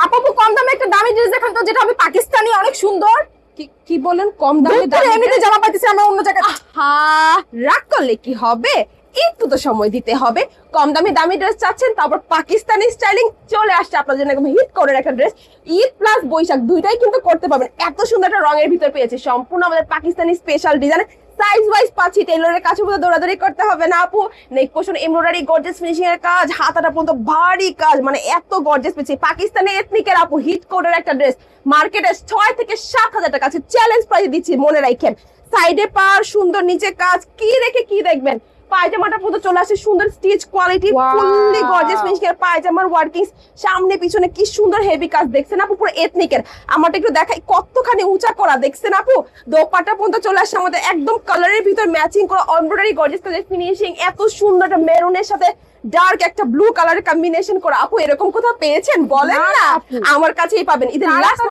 আপু কম দামে একটা দামি ড্রেস দেখান তো, যেটা হবে পাকিস্তানি, অনেক সুন্দর। কি বলেন কম দামে? এমনিতে জামা পাইতেছি আমরা অন্য জায়গায়। হ্যাঁ, রাগ করলে কি হবে, একটু তো সময় দিতে হবে। কম দামি দামি ড্রেস চাচ্ছেন, তারপর পাকিস্তানি স্টাইলিং চলে আসছে আপনার জন্য, একদম হিট করে একটা ড্রেস। ঈদ প্লাস বৈশাখ দুইটাই কিন্তু করতে পারবেন। এত সুন্দর একটা রঙের ভিতর পেয়েছি, সম্পূর্ণ আমাদের Pakistani special design, size wise পাচ্ছি। টেলরের কাছে পুরো দৌড়াদৌড়ি করতে হবে না আপু। নেক পোর্শন এমব্রয়ডারি, গর্জিয়াস ফিনিশিং এর কাজ, হাতাটা পর্যন্ত ভারী কাজ, মানে এত গর্জিয়াস পেয়েছি। পাকিস্তানি এথনিকের আপু হিট কোডের একটা ড্রেস, মার্কেটে 6 থেকে 7 হাজার টাকা আছে, চ্যালেঞ্জ প্রাইস দিচ্ছি, মনে রাখেন। সাইডে পার সুন্দর, নিচে কাজ, কি রেখে কি দেখবেন। পায়জামাটা পুরো চলে আসে সুন্দর stitch quality, fully gorgeous finishing এর পায়জামার ওয়ার্কিংস, সামনে পিছনে কি সুন্দর হেভি কাজ, দেখছেন আপু পুরো এথনিকের। আমারটা একটু দেখাই, কতখানি উঁচা করা, দেখছেন আপু। দোপাট্টা পর্যন্ত চলে আসছে আমাদের একদম কালারের ভিতর ম্যাচিং করা এমব্রয়ডারি, গর্জিয়াস কালারের ফিনিশিং, এত সুন্দর একটা মেরুনের সাথে ডার্ক একটা ব্লু কালারের কম্বিনেশন করা। আপু এরকম কোথাও পেয়েছেন বলেন না? আমার কাছেই পাবেন। ঈদের লাস্ট